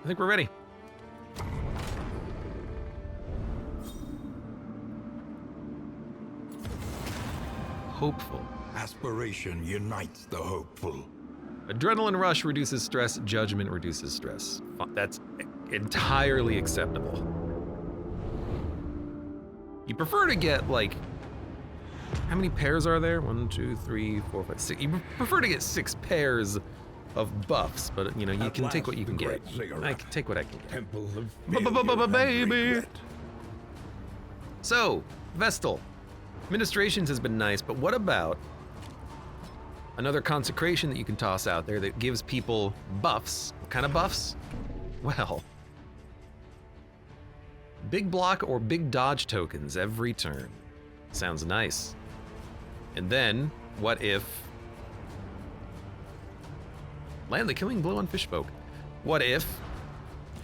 think we're ready. Hopeful. Aspiration unites the hopeful. Adrenaline rush reduces stress, judgment reduces stress. That's entirely acceptable. You prefer to get, like, how many pairs are there? 1, 2, 3, 4, 5, 6. You prefer to get 6 pairs of buffs, but you know, you can take what you can get. I can take what I can get. Temple of Baby. So, Vestal. Ministrations has been nice, but what about another consecration that you can toss out there that gives people buffs? What kind of buffs? Well, big block or big dodge tokens every turn. Sounds nice. And then, what if... land the killing blow on fishfolk. What if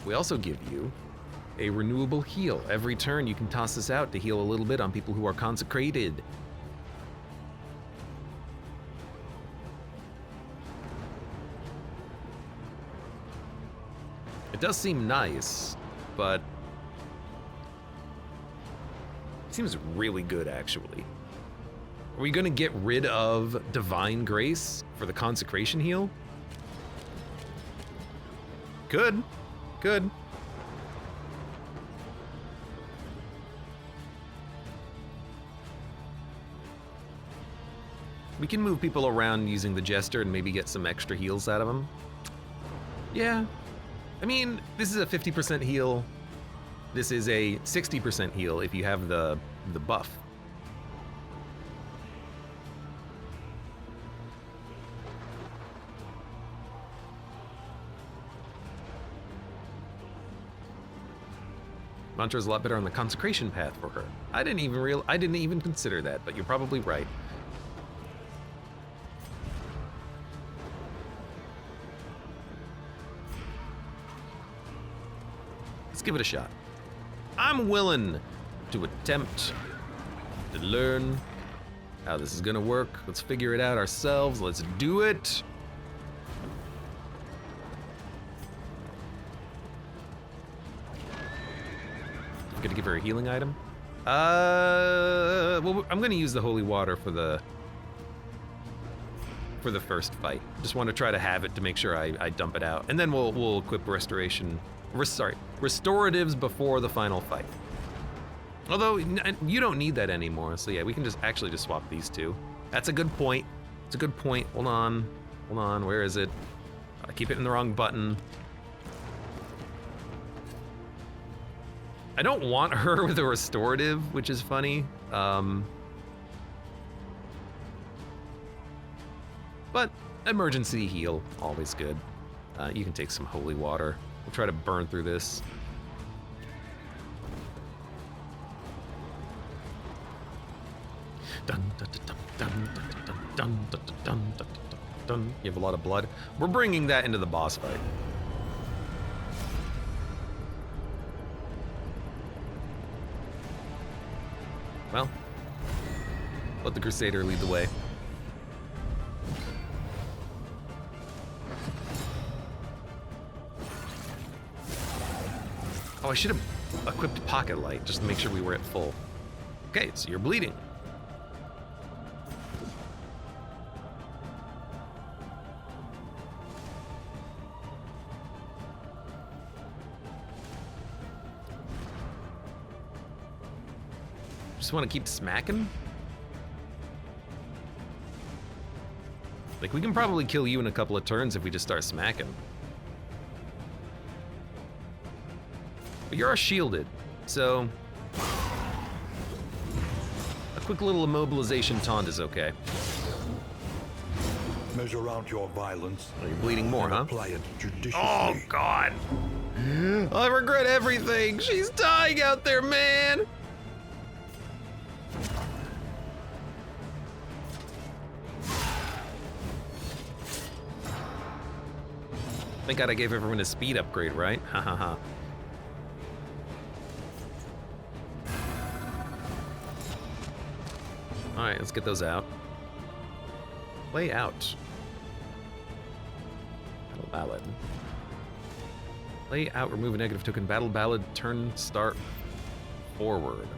we also give you a renewable heal? Every turn you can toss this out to heal a little bit on people who are consecrated. It does seem nice, but it seems really good actually. Are we gonna get rid of Divine Grace for the consecration heal? Good, good. We can move people around using the Jester and maybe get some extra heals out of them. Yeah, I mean, this is a 50% heal. This is a 60% heal if you have the buff. Mantra's a lot better on the consecration path for her. I didn't even consider that, but you're probably right. Let's give it a shot. I'm willing to attempt to learn how this is gonna work. Let's figure it out ourselves. Let's do it. Gonna give her a healing item. Well, I'm gonna use the holy water for the first fight. Just want to try to have it to make sure I dump it out, and then we'll equip restoratives before the final fight. Although you don't need that anymore, so yeah, we can just swap these two. That's a good point. It's a good point. Hold on, where is it? I keep hitting the wrong button. I don't want her with a restorative, which is funny. But emergency heal, always good. You can take some holy water. We'll try to burn through this. Dun, dun, dun, dun, dun, dun, dun, dun, dun, dun, dun. You have a lot of blood. We're bringing that into the boss fight. Well, let the Crusader lead the way. Oh, I should have equipped Pocket Light just to make sure we were at full. Okay, so you're bleeding. Just want to keep smacking? Like, we can probably kill you in a couple of turns if we just start smacking. But you're shielded, so a quick little immobilization taunt is okay. Measure out your violence. Oh, you're bleeding more, huh? Apply it judiciously. Oh, God. I regret everything. She's dying out there, man. Thank God I gave everyone a speed upgrade, right? Ha ha ha. Alright, let's get those out. Play out. Battle ballad. Play out, remove a negative token, battle ballad, turn, start, forward.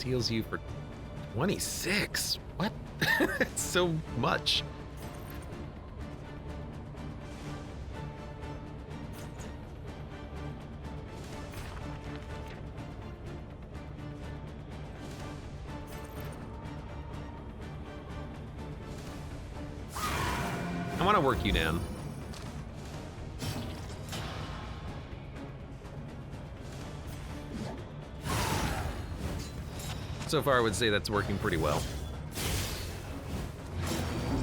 Heals you for 26. What? It's so much. I want to work you down. So far, I would say that's working pretty well.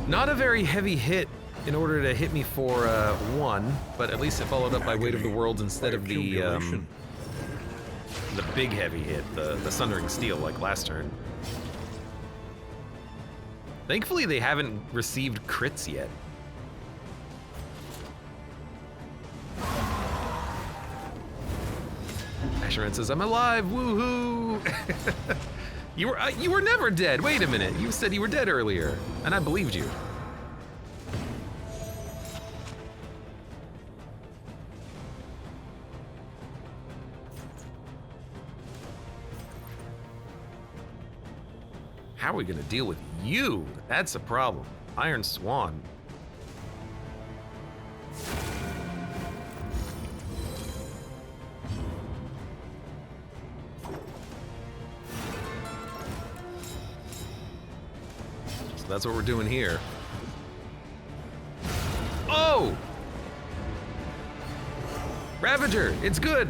Not a very heavy hit in order to hit me for 1, but at least it followed up by Weight of the Worlds instead of the big heavy hit, the Sundering Steel, like last turn. Thankfully, they haven't received crits yet. Asheron says, "I'm alive, woohoo!" You were never dead. Wait a minute. You said you were dead earlier, and I believed you. How are we gonna deal with you? That's a problem. Iron Swan. That's what we're doing here. Oh! Ravager, it's good!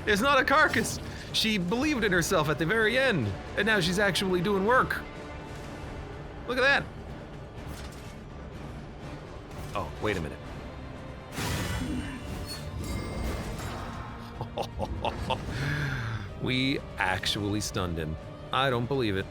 It's not a carcass. She believed in herself at the very end, and now she's actually doing work. Look at that. Oh, wait a minute. We actually stunned him. I don't believe it.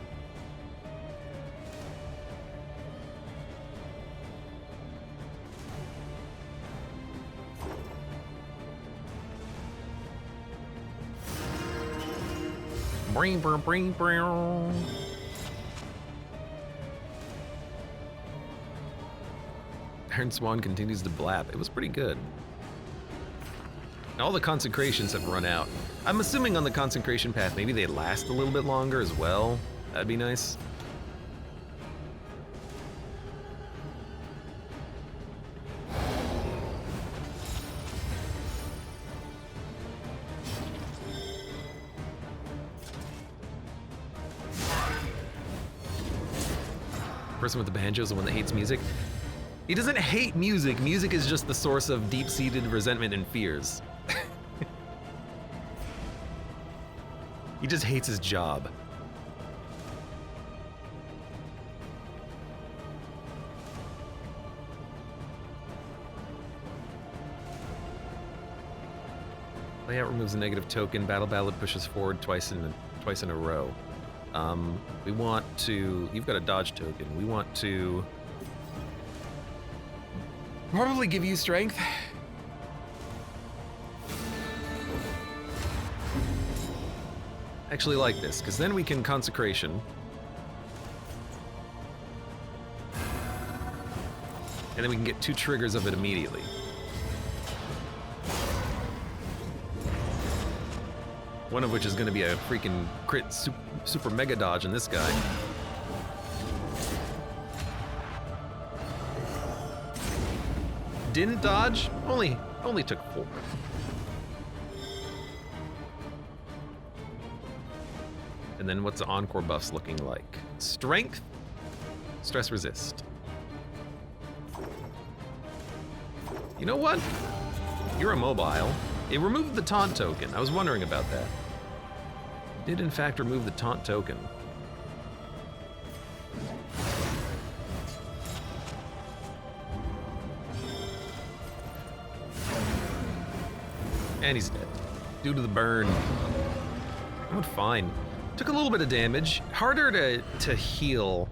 Bring, bring, bring, bring. Iron Swan continues to blab. It was pretty good. All the consecrations have run out. I'm assuming on the consecration path, maybe they last a little bit longer as well. That'd be nice. Person with the banjo is the one that hates music. He doesn't hate music. Music is just the source of deep-seated resentment and fears. He just hates his job. Layout removes a negative token. Battle Ballad pushes forward twice in a row. We want to... You've got a dodge token. We want to... probably give you strength. Actually like this, because then we can consecration. And then we can get 2 triggers of it immediately. One of which is going to be a freaking crit super mega dodge in this guy. Didn't dodge, only took 4. And then what's the encore buffs looking like? Strength, stress resist. You know what? You're immobile. It removed the taunt token. I was wondering about that. It did in fact remove the taunt token. And he's dead. Due to the burn. I went fine. Took a little bit of damage. Harder to heal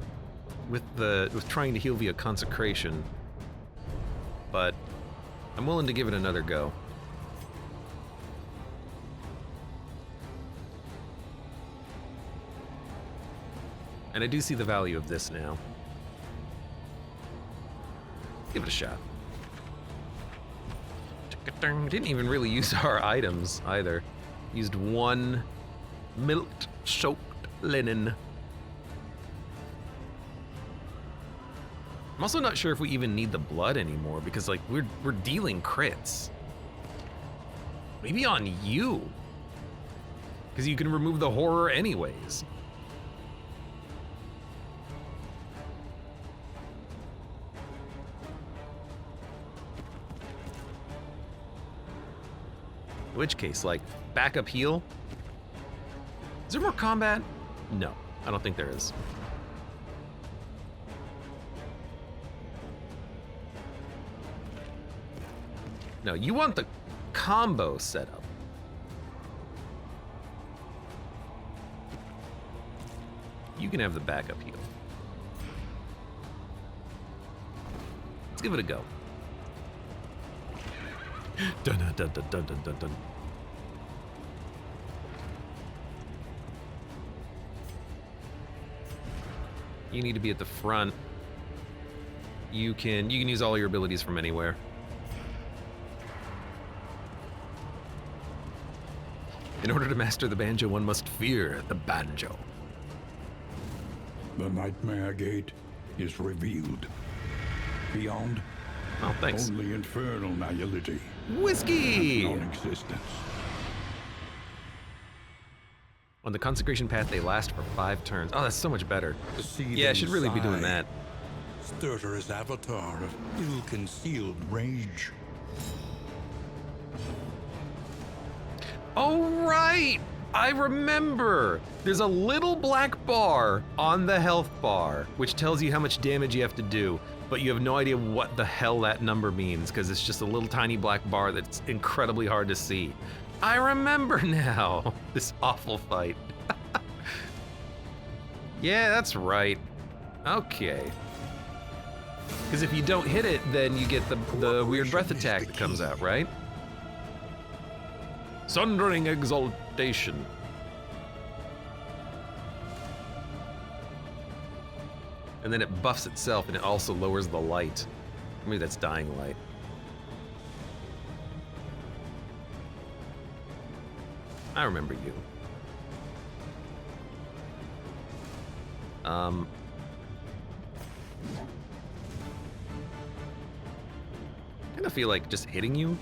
with trying to heal via consecration. But I'm willing to give it another go. And I do see the value of this now. Give it a shot. Didn't even really use our items either. Used one milk-soaked linen. I'm also not sure if we even need the blood anymore because like we're dealing crits. Maybe on you. Because you can remove the horror anyways. In which case, like, backup heal? Is there more combat? No, I don't think there is. No, you want the combo setup. You can have the backup heal. Let's give it a go. Dun, dun, dun, dun, dun, dun, dun. You need to be at the front. You can use all your abilities from anywhere. In order to master the banjo, one must fear the banjo. The Nightmare Gate is revealed. Beyond, Oh, thanks. only infernal nihility. Whiskey! Non-existence. On the consecration path, they last for 5 turns. Oh, that's so much better. Yeah, I should really be doing that. Stertorous avatar of ill-concealed rage. Oh, right! I remember! There's a little black bar on the health bar, which tells you how much damage you have to do, but you have no idea what the hell that number means, because it's just a little tiny black bar that's incredibly hard to see. I remember now! This awful fight. Yeah, that's right. Okay. Because if you don't hit it, then you get the weird breath attack that comes out, right? Sundering Exaltation. And then it buffs itself and it also lowers the light. Maybe that's dying light. I remember you. I kind of feel like just hitting you.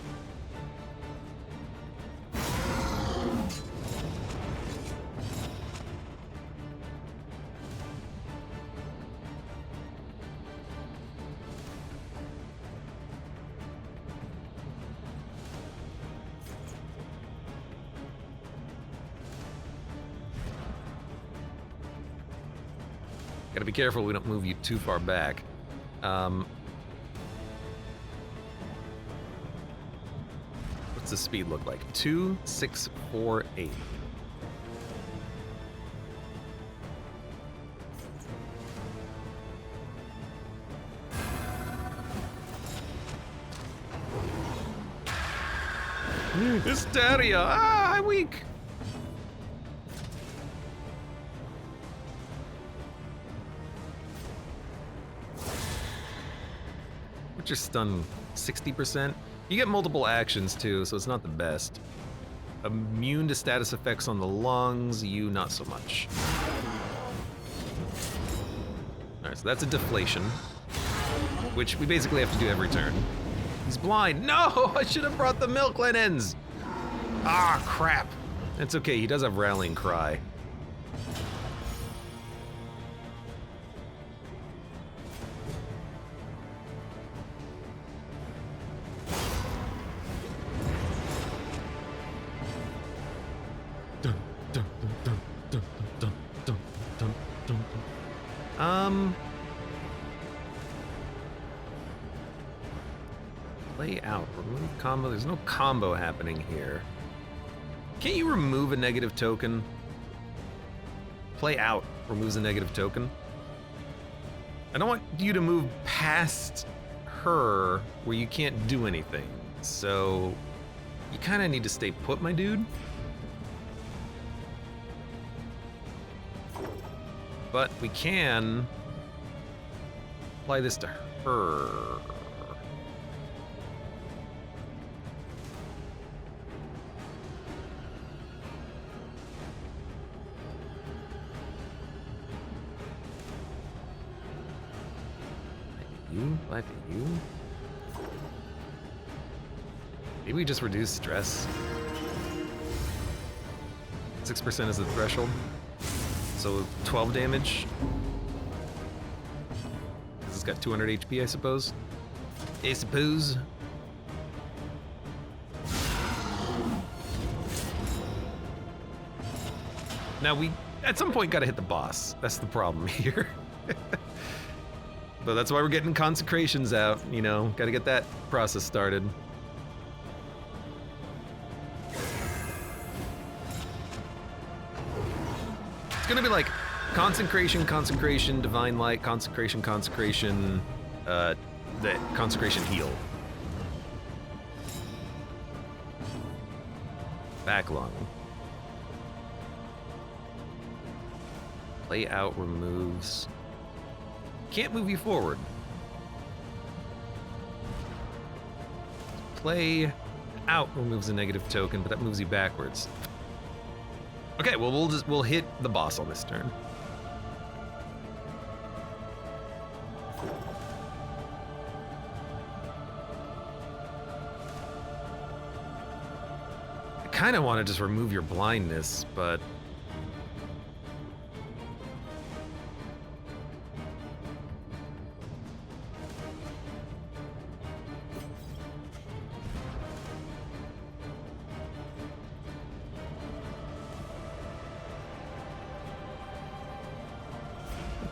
Gotta be careful we don't move you too far back. What's the speed look like? 2, 6, 4, 8. Hysteria! Ah, I'm weak! What's your stun? 60%? You get multiple actions too, so it's not the best. Immune to status effects on the lungs, you not so much. Alright, so that's a deflation, which we basically have to do every turn. He's blind. No! I should have brought the milk linens! Ah, crap. It's okay, he does have Rallying Cry. Play out. Combo. There's no combo happening here. Can't you remove a negative token? Play out removes a negative token. I don't want you to move past her where you can't do anything. So you kind of need to stay put, my dude. But we can apply this to her. Life at you? Maybe we just reduce stress. 6% is the threshold. So 12 damage. Because it's got 200 HP, I suppose. I suppose. Now we, at some point, gotta hit the boss. That's the problem here. But that's why we're getting consecrations out, you know, gotta get that process started. It's gonna be like consecration, consecration, divine light, consecration, consecration, the consecration heal. Back lung. Play out removes. Can't move you forward. Play out removes a negative token, but that moves you backwards. Okay, well we'll hit the boss on this turn. I kind of want to just remove your blindness, but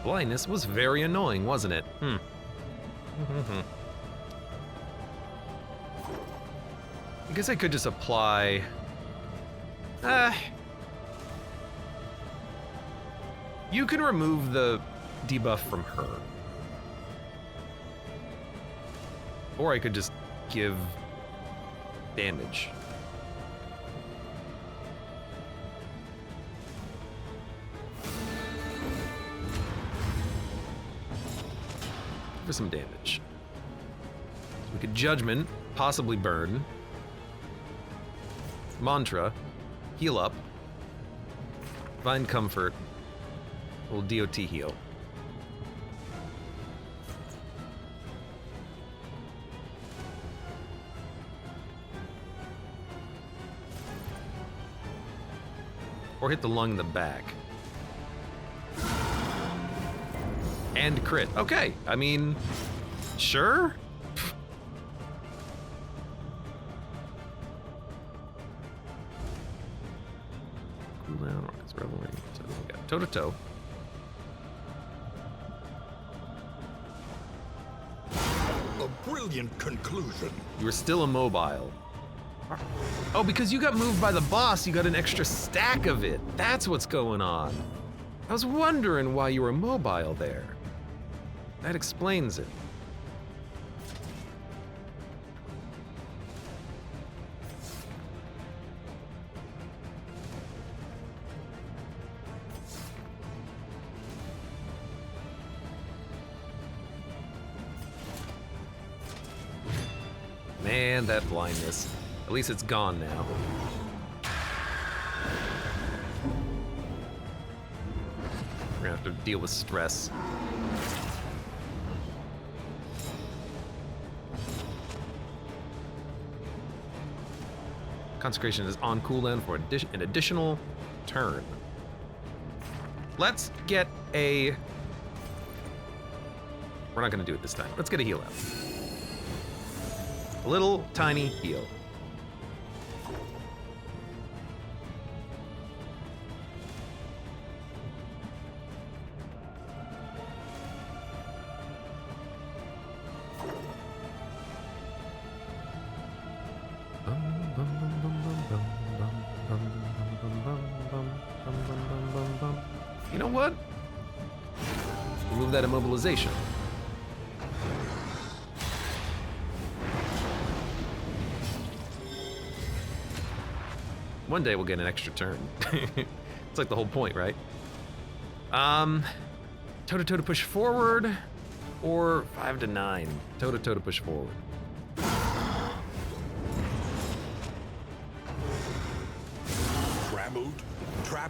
blindness was very annoying, wasn't it? I guess I could just apply... You can remove the debuff from her. Or I could just give damage. For some damage. We could Judgment, possibly Burn. Mantra, heal up. Find Comfort. We'll DOT heal. Or hit the lung in the back. And crit. Okay, I mean, sure. Cooldown, Orcus Revelry. So we got toe to toe. A brilliant conclusion. You were still immobile. Oh, because you got moved by the boss, you got an extra stack of it. That's what's going on. I was wondering why you were immobile there. That explains it. Man, that blindness. At least it's gone now. We're gonna have to deal with stress. Consecration is on cooldown for an additional turn. Let's get a... We're not gonna do it this time. Let's get a heal out. A little tiny heal. what? Remove that immobilization. One day we'll get an extra turn. It's like the whole point, right? Toe-to-toe to push forward, or 5 to 9. Toe-to-toe to push forward.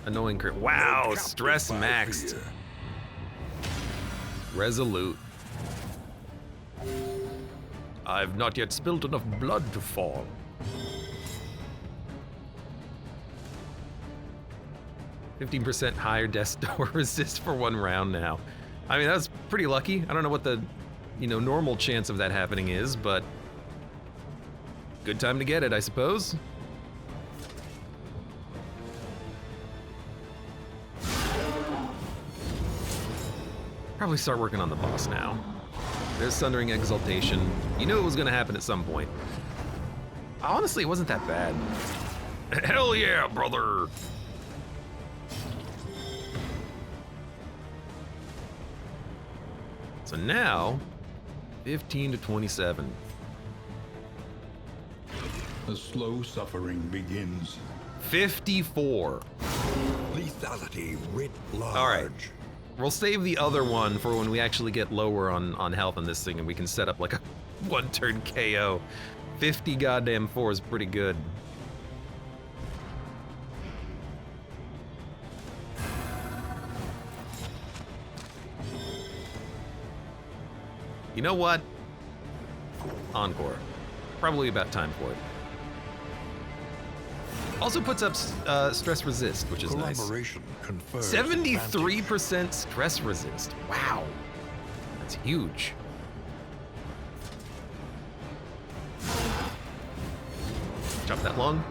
Annoying crit. Wow, stress maxed. Resolute. I've not yet spilled enough blood to fall. %higher death door resist for 1 round now. I mean, that's pretty lucky. I don't know what the, normal chance of that happening is, but good time to get it, I suppose. Probably start working on the boss now. There's Sundering Exaltation. You knew it was gonna happen at some point. Honestly, it wasn't that bad. Hell yeah, brother! So now, 15 to 27. The slow suffering begins. 54. Lethality writ large. All right. We'll save the other one for when we actually get lower on health on this thing and we can set up like a 1-turn KO. 50 goddamn 4 is pretty good. You know what? Encore. Probably about time for it. Also puts up stress resist, which is nice. 73% stress resist. Wow. That's huge. Chop that lung.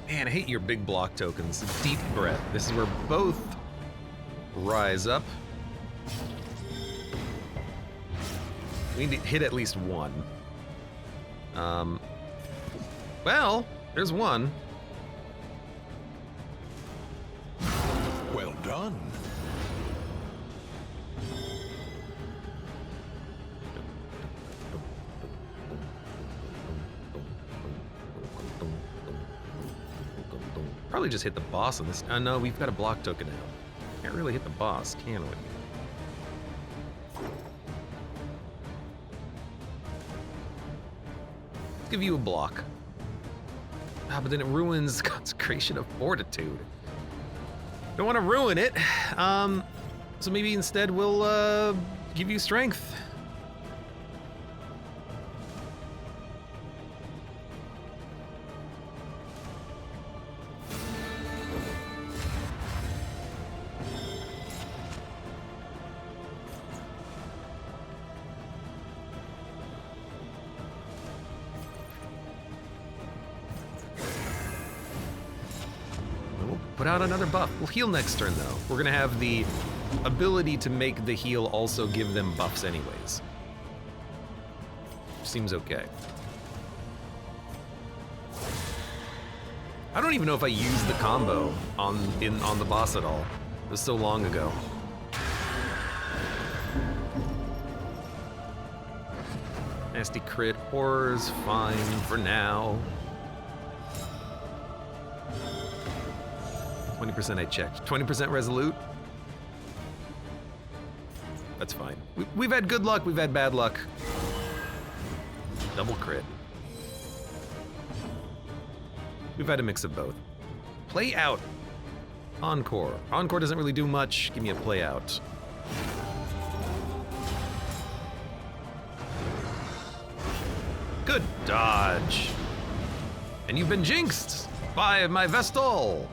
Man, I hate your big block tokens. Deep breath. This is where both rise up. We need to hit at least one. Well, there's one. Well done. Probably just hit the boss on this. No, we've got a block token now. Can't really hit the boss, can we? Let's give you a block. Ah, but then it ruins Consecration of Fortitude. Don't want to ruin it. So maybe instead we'll give you strength. Put out another buff. We'll heal next turn, though. We're gonna have the ability to make the heal also give them buffs anyways. Seems okay. I don't even know if I used the combo on the boss at all. It was so long ago. Nasty crit. Horror's fine for now. 20% I checked. 20% resolute? That's fine. We've had good luck, we've had bad luck. Double crit. We've had a mix of both. Play out. Encore. Encore doesn't really do much. Give me a play out. Good dodge. And you've been jinxed by my Vestal.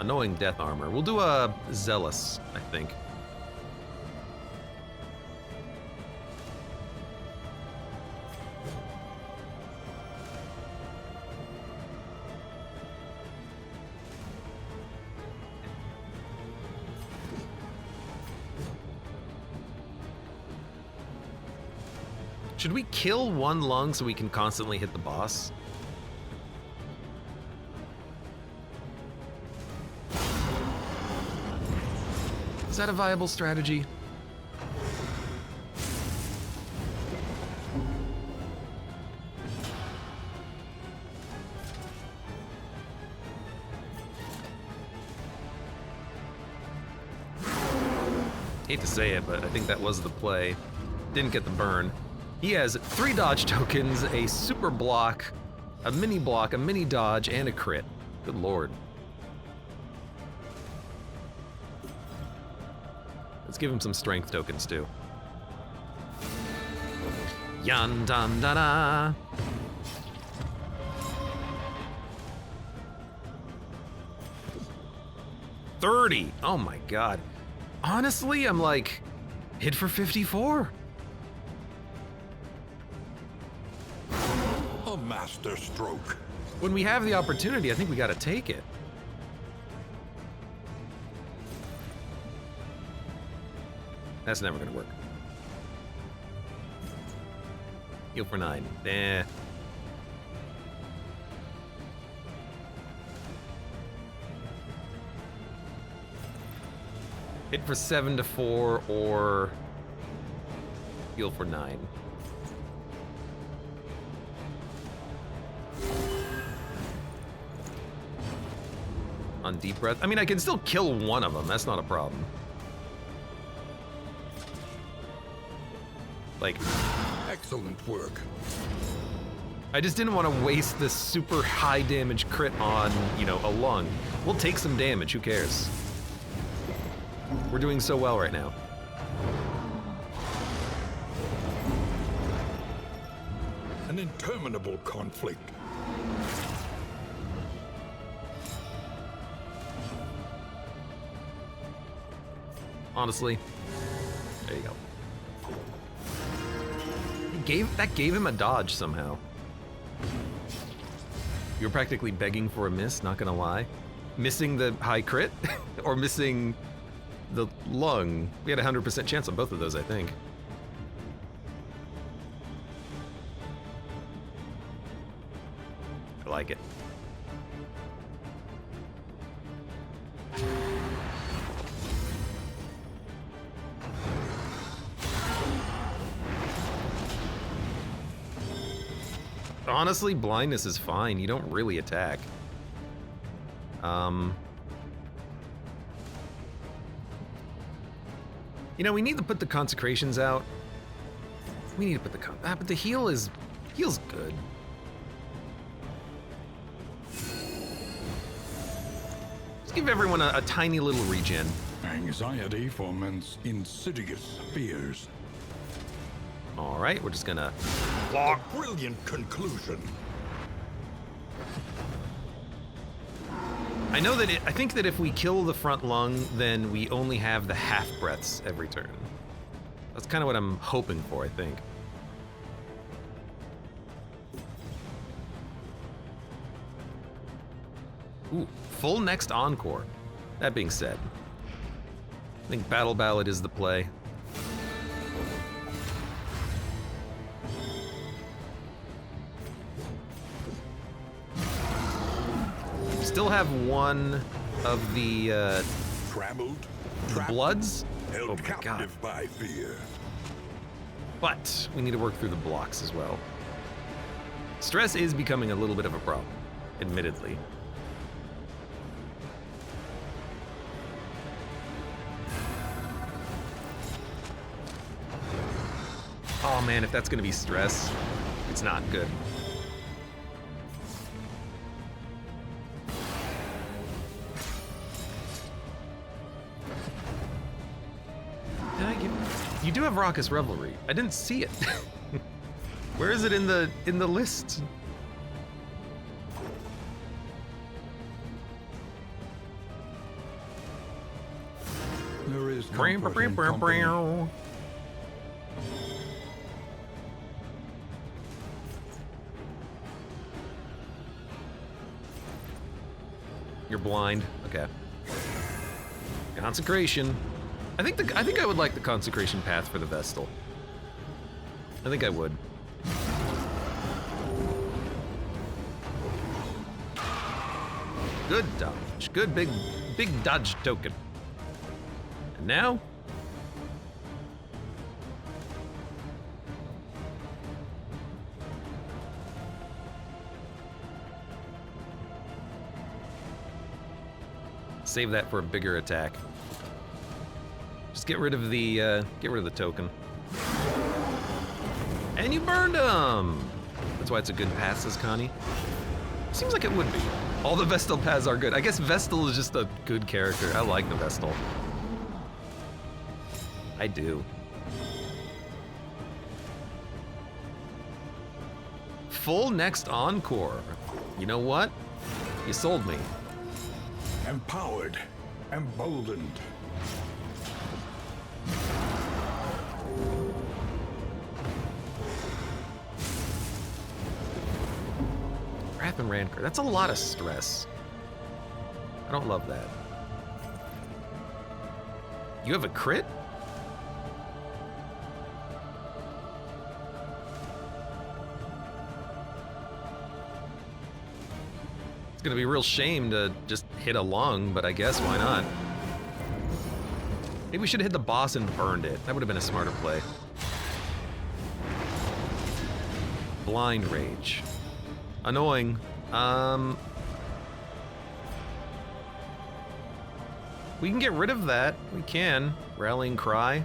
Annoying death armor. We'll do a Zealous, I think. Should we kill one lung so we can constantly hit the boss? Is that a viable strategy? Hate to say it, but I think that was the play. Didn't get the burn. He has 3 dodge tokens, a super block, a mini dodge, and a crit. Good lord. Let's give him some strength tokens too. Yan dan da da. $30. Oh my god. Honestly, I'm like, hit for 54. A master stroke. When we have the opportunity, I think we gotta take it. That's never gonna work. Heal for 9. Eh. Hit for 7 to 4 or heal for 9. On deep breath. I mean, I can still kill one of them. That's not a problem. Like, Excellent work. I just didn't want to waste this super high damage crit on, you know, a lung. We'll take some damage, who cares? We're doing so well right now. An interminable conflict. Honestly, there you go. That gave him a dodge somehow. You were practically begging for a miss, not gonna lie. Missing the high crit or missing the lung. We had a 100% chance on both of those, I think. I like it. Honestly, blindness is fine. You don't really attack. You know, we need to put the consecrations out. We need to put the but the heal's good. Just give everyone a tiny little regen. Anxiety foments insidious fears. All right, we're just gonna A brilliant conclusion. I know that I think that if we kill the front lung, then we only have the half breaths every turn. That's kind of what I'm hoping for, I think. Ooh, full next encore. That being said, I think Battle Ballad is the play. Still have one of the Trammeled, bloods. held Oh my god. captive by fear. But we need to work through the blocks as well. Stress is becoming a little bit of a problem, admittedly. Oh man, if that's gonna be stress, it's not good. Did I give? You do have Raucous Revelry. I didn't see it. Where is it in the list? There is comfort in company. You're blind. Okay. Consecration. I think I would like the consecration path for the Vestal. I think I would. Good dodge. Good big dodge token. And now? Save that for a bigger attack. Just get rid of the token. And you burned him! That's why it's a good pass, says Connie. Seems like it would be. All the Vestal paths are good. I guess Vestal is just a good character. I like the Vestal. I do. Full next encore. You know what? You sold me. Empowered, emboldened. Wrath and Rancor. That's a lot of stress. I don't love that. You have a crit? It's gonna be a real shame to just hit a lung, but I guess why not? Maybe we should have hit the boss and burned it. That would have been a smarter play. Blind Rage. Annoying. We can get rid of that. We can. Rallying Cry.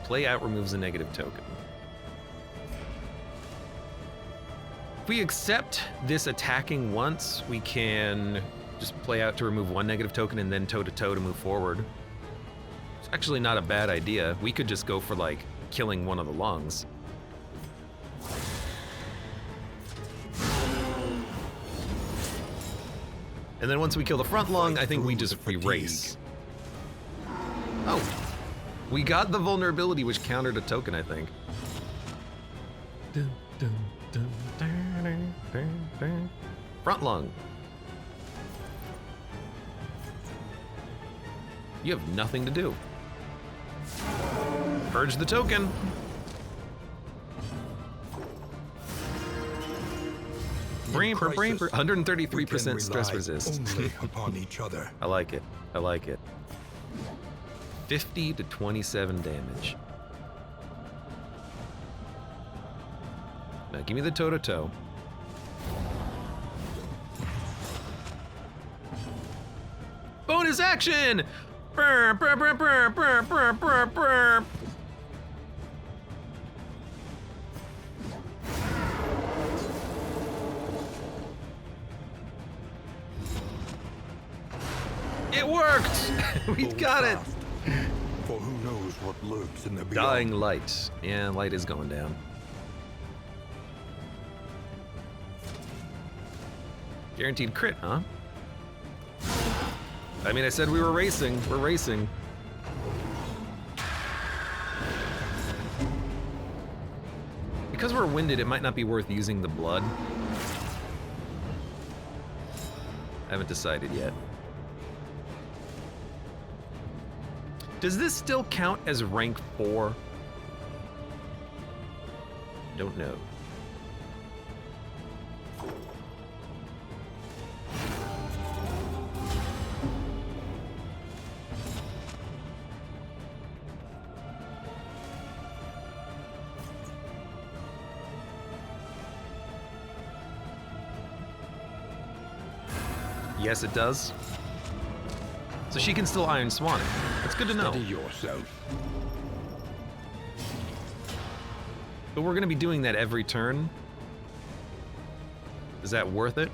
Play out removes a negative token. If we accept this attacking once, we can just play out to remove one negative token and then toe-to-toe to move forward. It's actually not a bad idea. We could just go for, like, killing one of the lungs. And then once we kill the front lung, I think we just erase. Oh. We got the vulnerability, which countered a token, I think. Front lung. You have nothing to do. Purge the token. Brain for 133% stress resist. Only upon each other. I like it. I like it. 50 to 27 damage. Now give me the toe-to-toe. Bonus action! Brr, brr, brr, brr, brr, brr, brr, brr. It worked! We got it! For who knows what lurks in the beyond. Dying light. Yeah, light is going down. Guaranteed crit, huh? I mean, I said we were racing. We're racing. Because we're winded, it might not be worth using the blood. I haven't decided yet. Does this still count as rank 4? Don't know. Yes, it does. So she can still Iron Swan it. That's good to know. Steady yourself. But we're gonna be doing that every turn. Is that worth it?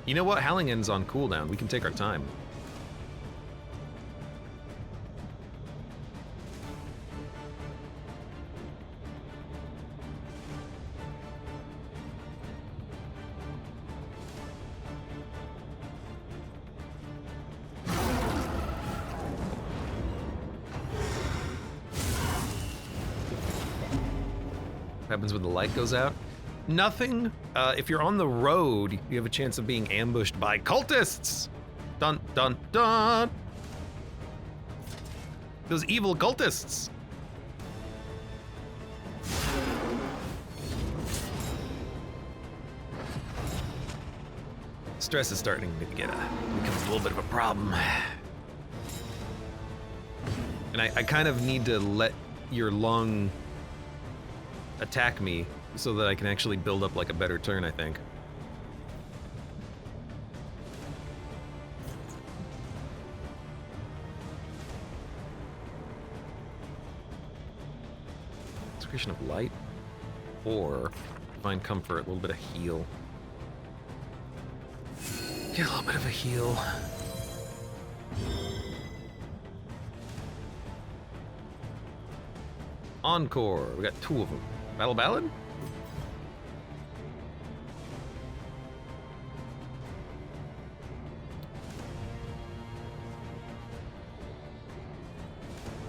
You know what? Hallingen's on cooldown. We can take our time. happens when the light goes out? Nothing. If you're on the road, you have a chance of being ambushed by cultists. Dun, dun, dun. Those evil cultists. Stress is starting to becomes a little bit of a problem. And I kind of need to let your lung attack me so that I can actually build up like a better turn, I think. Creation of light or find comfort, a little bit of heal. Get a little bit of a heal. Encore. We got 2 of them. Battle Ballad?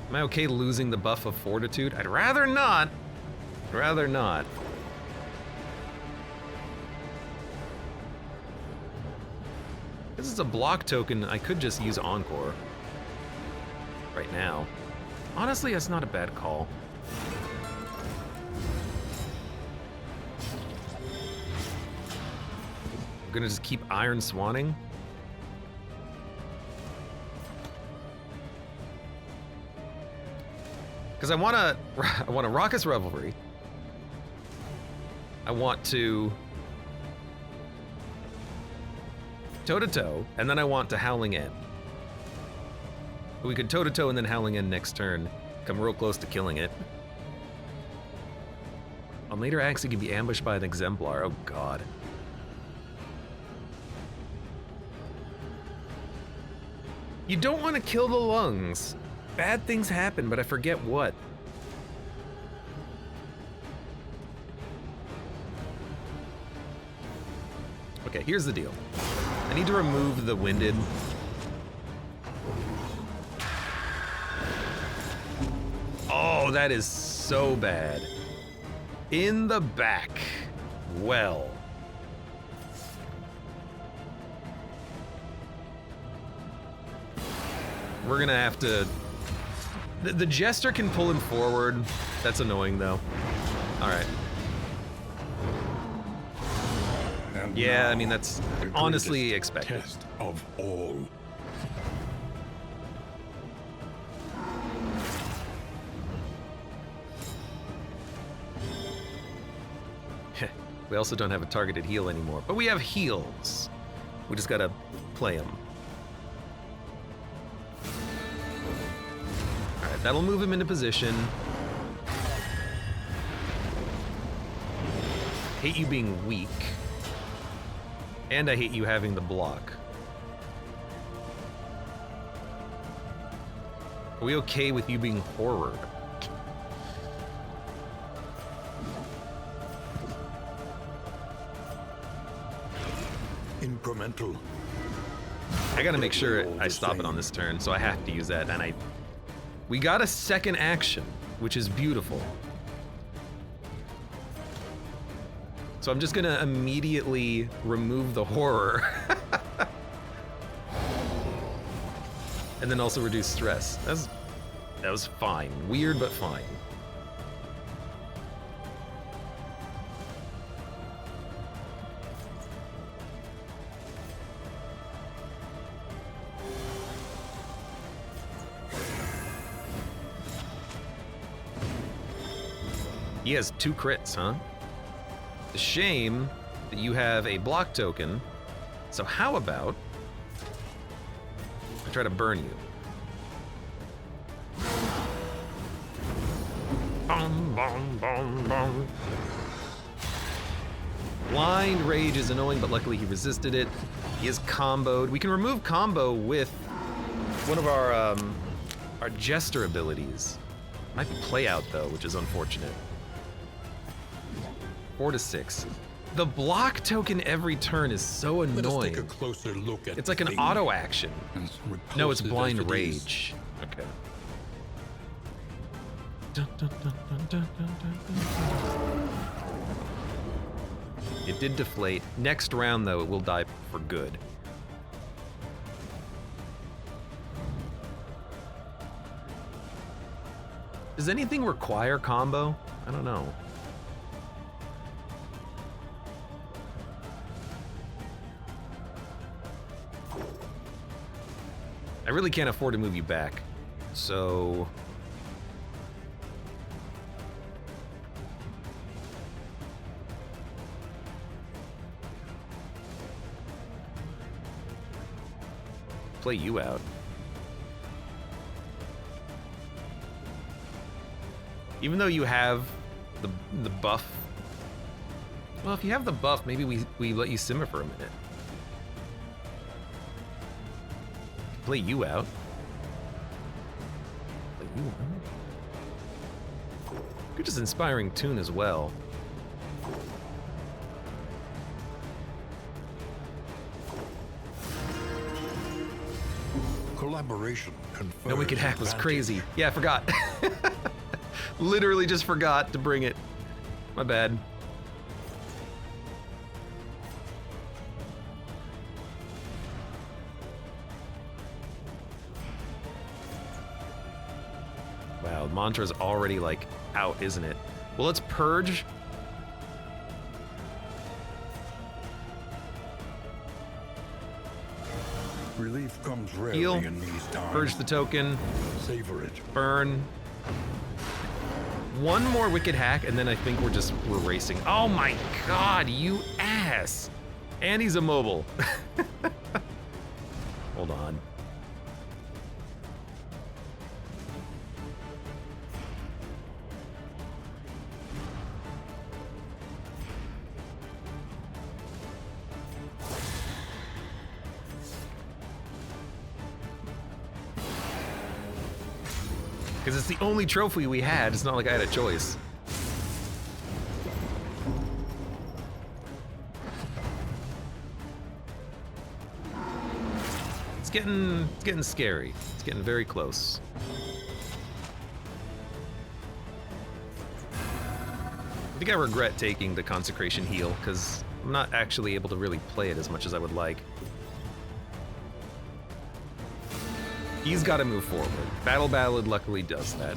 Am I okay losing the buff of Fortitude? I'd rather not. I'd rather not. This is a block token. I could just use Encore right now. Honestly, that's not a bad call. I'm gonna just keep Iron Swanning. Because I want a Raucous Revelry. I want to toe-to-toe, and then I want to Howling End. We could toe-to-toe and then Howling End next turn. Come real close to killing it. On later acts, it can be ambushed by an Exemplar. Oh god. You don't want to kill the lungs. Bad things happen, but I forget what. Okay, here's the deal. I need to remove the Winded. Oh, that is so bad. In the back. Well. We're gonna have to... The Jester can pull him forward. That's annoying, though. Alright. Yeah, I mean, that's honestly expected. Test of all. We also don't have a targeted heal anymore, but we have heals. We just gotta play them. Alright, that'll move him into position. Hate you being weak. And I hate you having the block. Are we okay with you being horror? Incremental. I gotta make sure I stop it on this turn, so I have to use that, and we got a second action, which is beautiful. So I'm just gonna immediately remove the horror. And then also reduce stress. That was fine. Weird, but fine. He has 2 crits, huh? It's a shame that you have a block token. So how about I try to burn you? Bum, bum, bum, bum. Blind Rage is annoying, but luckily he resisted it. He is comboed. We can remove combo with one of our Jester abilities. Might be play out though, which is unfortunate. 4 to 6. The block token every turn is so annoying. Let us take a closer look at it's like an auto action. No, it's Blind Rage. Okay. It did deflate. Next round, though, it will die for good. Does anything require combo? I don't know. I really can't afford to move you back, so... play you out. Even though you have the buff. Well, if you have the buff, maybe we let you simmer for a minute. Play you out. Play you out. Good, just inspiring tune as well. Collaboration confers No wicked hack was advantage. crazy. Yeah, I forgot. Literally just forgot to bring it. My bad. Wow, mantra's already like out, isn't it? Well, let's purge. Relief comes rarely Heal. in these times. Purge the token. Savor it. Burn. One more wicked hack, and then I think we're racing. Oh my god, you ass! And he's immobile. Hold on. Because it's the only trophy we had. It's not like I had a choice. It's getting scary. It's getting very close. I think I regret taking the consecration heal because I'm not actually able to really play it as much as I would like. He's got to move forward. Battle Ballad luckily does that.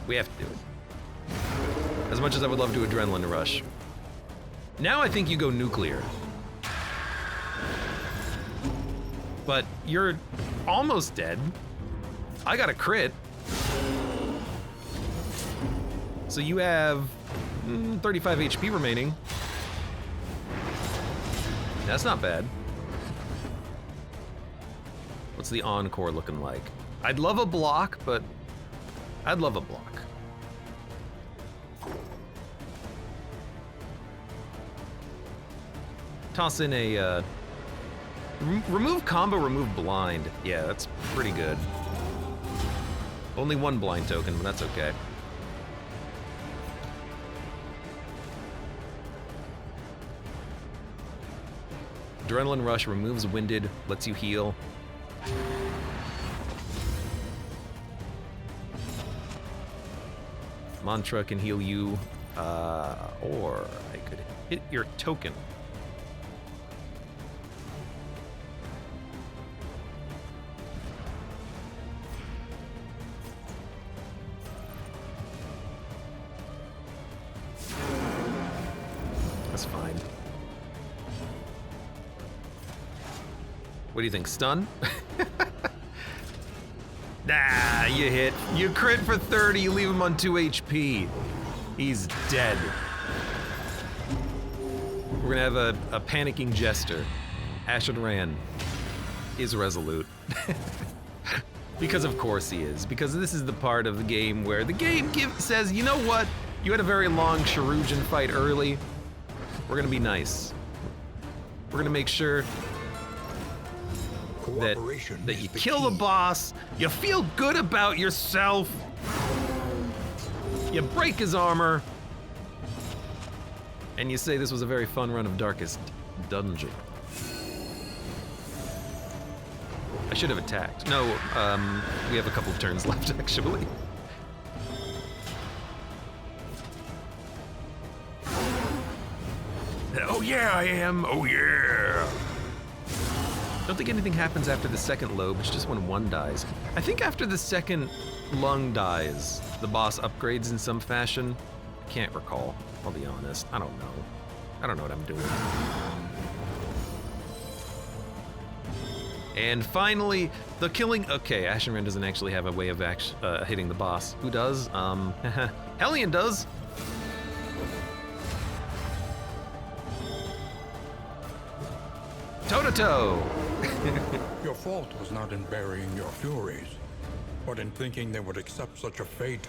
We have to do it. As much as I would love to Adrenaline Rush. Now I think you go nuclear. But you're almost dead. I got a crit. So you have 35 HP remaining. That's not bad. What's the encore looking like? I'd love a block, but I'd love a block. Toss in a remove combo, remove blind. Yeah, that's pretty good. Only one blind token, but that's okay. Adrenaline Rush removes Winded, lets you heal. Mantra can heal you, or I could hit your token. That's fine. What do you think, stun? Nah, you hit. You crit for 30, you leave him on 2 HP. He's dead. We're gonna have a panicking jester. Ashton Rand is resolute. Because of course he is. Because this is the part of the game where the game says, you know what? You had a very long Sharujan fight early. We're gonna be nice. We're gonna make sure that you kill the boss, you feel good about yourself, you break his armor, And you say this was a very fun run of Darkest Dungeon. I should have attacked. No, we have a couple of turns left, actually. Oh yeah, I am. Oh yeah. Don't think anything happens after the second lobe. It's just when one dies. I think after the second lung dies, the boss upgrades in some fashion. I can't recall. I'll be honest. I don't know. I don't know what I'm doing. And finally, the killing. Okay, Ashenrand doesn't actually have a way of hitting the boss. Who does? Hellion does. Toe-to-toe! Your fault was not in burying your furies, but in thinking they would accept such a fate.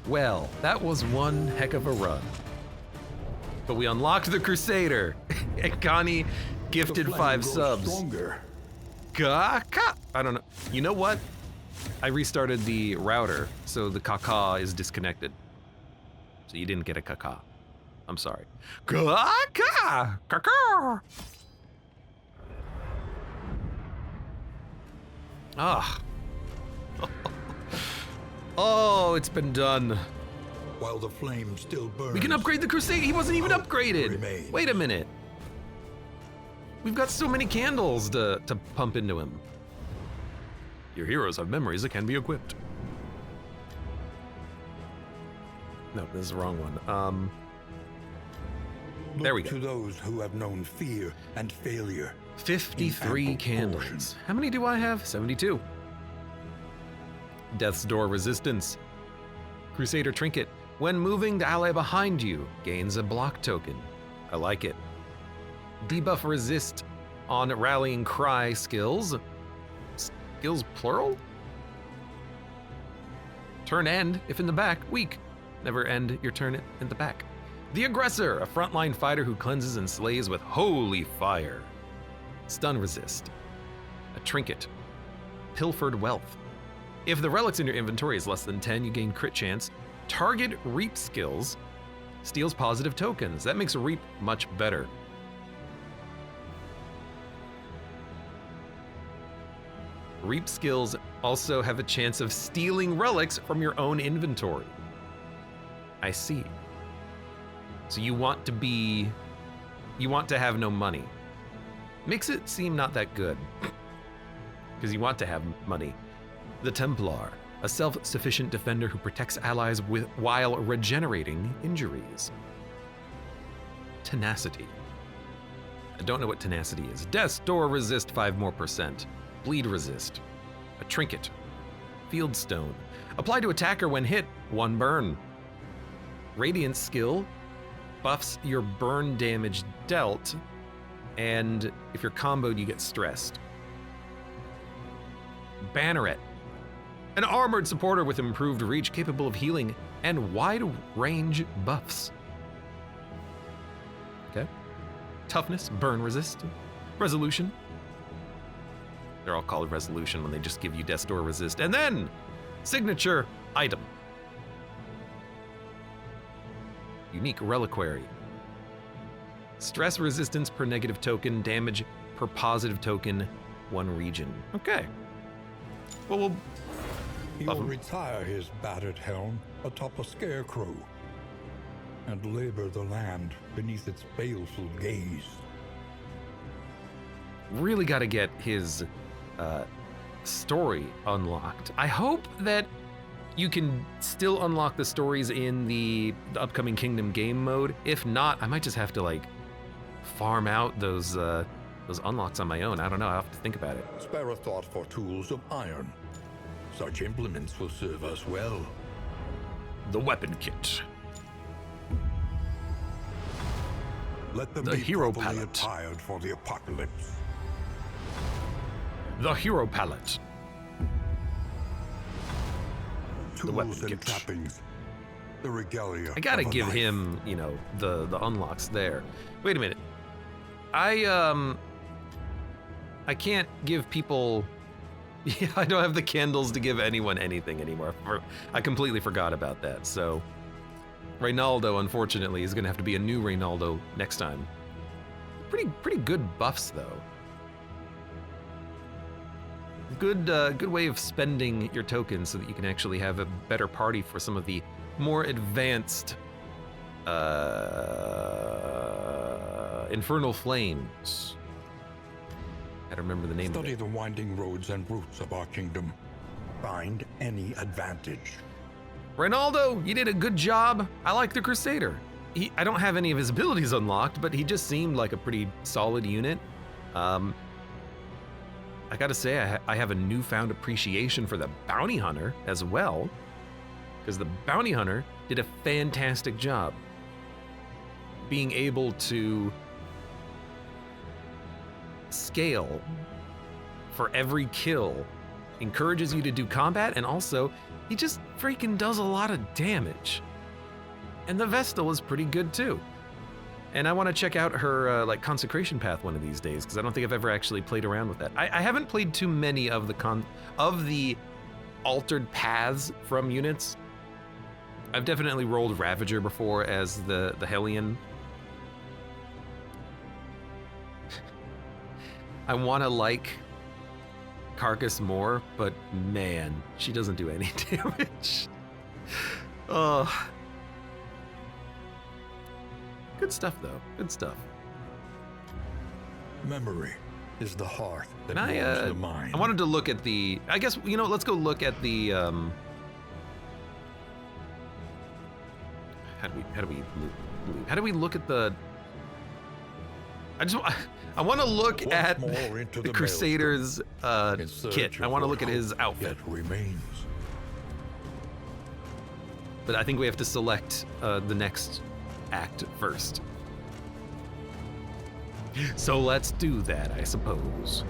Well, that was one heck of a run. But we unlocked the Crusader, and Connie gifted 5 subs. Stronger. Kaka! I don't know. You know what? I restarted the router, so the kaka is disconnected. So you didn't get a kaka. I'm sorry. Kaka! Kaka! Ah. Oh, it's been done. While the flame still burns. We can upgrade the Crusade. He wasn't even upgraded. Remains. Wait a minute. We've got so many candles to pump into him. Your heroes have memories that can be equipped. No, this is the wrong one. There we go. To those who have known fear and failure. 53 candles. Portion. How many do I have? 72. Death's Door resistance. Crusader trinket. When moving, the ally behind you gains a block token. I like it. Debuff resist on rallying cry skills. Skills plural? Turn end if in the back, weak. Never end your turn in the back. The Aggressor, a frontline fighter who cleanses and slays with holy fire. Stun resist. A trinket. Pilfered wealth. If the relics in your inventory is less than 10, you gain crit chance. Target reap skills steals positive tokens. That makes reap much better. Reap skills also have a chance of stealing relics from your own inventory. I see. So you want to have no money. Makes it seem not that good. Because you want to have money. The Templar, a self-sufficient defender who protects allies while regenerating injuries. Tenacity. I don't know what tenacity is. Death's Door resist 5% more. Bleed resist. A trinket. Field stone. Apply to attacker when hit, 1 burn. Radiant skill buffs your burn damage dealt, and if you're comboed, you get stressed. Banneret. An armored supporter with improved reach, capable of healing and wide range buffs. Okay. Toughness, burn resist, resolution. They're all called resolution when they just give you Death's Door resist. And then, signature item. Unique reliquary. Stress resistance per negative token, damage per positive token, 1 region. Okay. Well, He'll retire his battered helm atop a scarecrow and labor the land beneath its baleful gaze. really got to get his story unlocked. I hope that you can still unlock the stories in the upcoming Kingdom game mode. If not, I might just have to like farm out those unlocks on my own. I don't know. I'll have to think about it. Spare a thought for tools of iron. Such implements will serve us well. The weapon kit. Let them The be hero properly palette. attired for the apocalypse. The hero palette. Tools weapon and kit. trappings. The regalia. I gotta of a give knight. him, you know, the unlocks there. Wait a minute. I can't give people. Yeah, I don't have the candles to give anyone anything anymore. I completely forgot about that. So Reynaldo, unfortunately, is gonna have to be a new Reynaldo next time. Pretty good buffs, though. Good way of spending your tokens so that you can actually have a better party for some of the more advanced Infernal Flames. I don't remember the name of it. Study the winding roads and routes of our kingdom. Find any advantage. Reynaldo, you did a good job. I like the Crusader. I don't have any of his abilities unlocked, but he just seemed like a pretty solid unit. I gotta say, I have a newfound appreciation for the Bounty Hunter as well, because the Bounty Hunter did a fantastic job being able to scale for every kill, encourages you to do combat, and also he just freaking does a lot of damage. And the Vestal is pretty good too. And I want to check out her like consecration path one of these days, because I don't think I've ever actually played around with that. I haven't played too many of the altered paths from units. I've definitely rolled Ravager before as the Hellion. I want to like Carcass more, but man, she doesn't do any damage. Good stuff, though. Good stuff. Memory is the heart that And warms the mind. I wanted to look at the. I guess let's go look at the. How do we look at the? I want to look at the Crusader's kit. I want to look at his outfit. Remains. But I think we have to select the next act first. So let's do that, I suppose.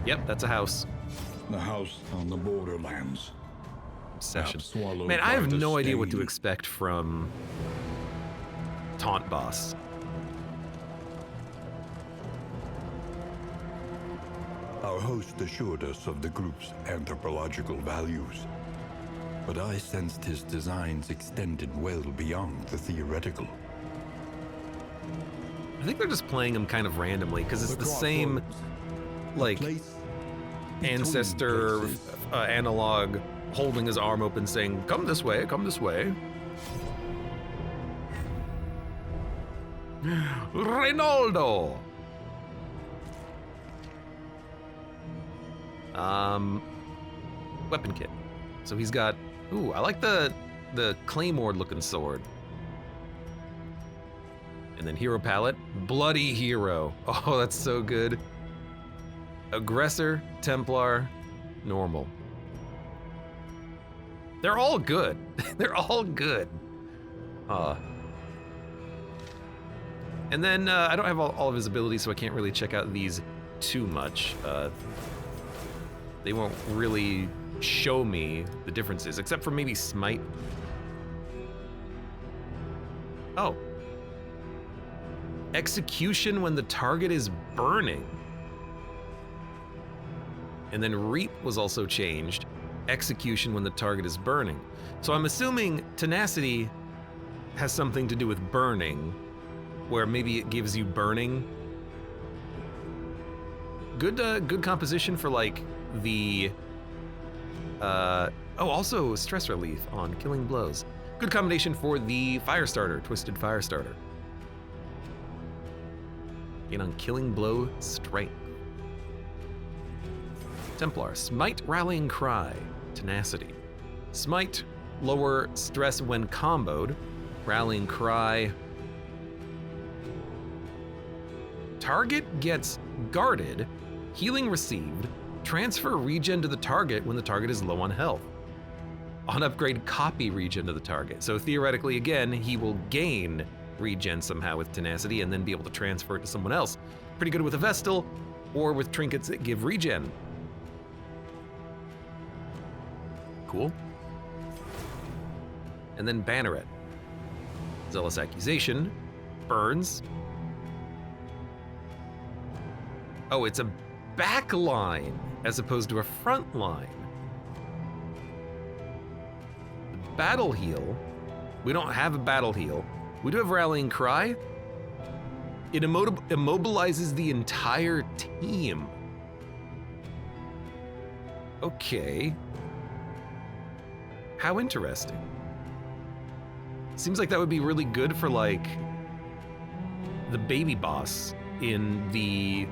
Yep, that's a house. The house on the borderlands. Obsession. Swallowed Man, I by have the no idea what to stain. expect from Taunt Boss. Our host assured us of the group's anthropological values, but I sensed his designs extended well beyond the theoretical. I think they're just playing them kind of randomly, because it's the same, crossroads, like, place between ancestor places. analog holding his arm open saying, "Come this way, come this way." Reynaldo! Weapon kit. So he's got, ooh, I like the claymore looking sword. And then hero palette, bloody hero. Oh, that's so good. Aggressor, Templar, normal. They're all good. They're all good. And then I don't have all of his abilities, so I can't really check out these too much. They won't really show me the differences, except for maybe Smite. Oh. Execution when the target is burning. And then Reap was also changed. Execution when the target is burning. So I'm assuming Tenacity has something to do with burning, where maybe it gives you burning. Good composition for like the also stress relief on killing blows. Good combination for the Firestarter, Twisted Firestarter. And on killing blow strength. Templar, Smite, Rallying Cry, Tenacity. Smite, lower stress when comboed. Rallying Cry. Target gets guarded, healing received, transfer regen to the target when the target is low on health. On upgrade, copy regen to the target. So theoretically, again, he will gain regen somehow with Tenacity and then be able to transfer it to someone else. Pretty good with a Vestal or with trinkets that give regen. Cool. And then Banneret. Zealous Accusation, burns. Oh, it's a back line as opposed to a front line. The battle heal. We don't have a battle heal. We do have rallying cry. It immobilizes the entire team. Okay. How interesting. Seems like that would be really good for like the baby boss in the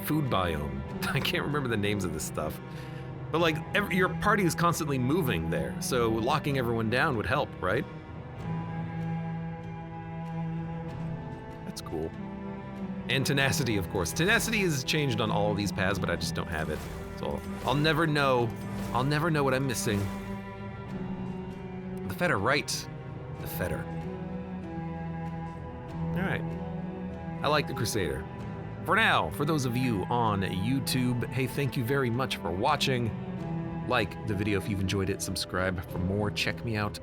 food biome. I can't remember the names of this stuff. But like your party is constantly moving there, so locking everyone down would help, right? That's cool. And tenacity, of course. Tenacity is changed on all of these paths, but I just don't have it. So I'll never know. I'll never know what I'm missing. The fetter, right. The fetter. All right. I like the Crusader. For now, for those of you on YouTube, hey, thank you very much for watching. Like the video if you've enjoyed it, subscribe for more. Check me out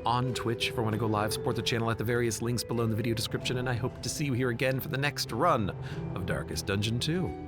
on Twitch for when I go live. Support the channel at the various links below in the video description, and I hope to see you here again for the next run of Darkest Dungeon 2.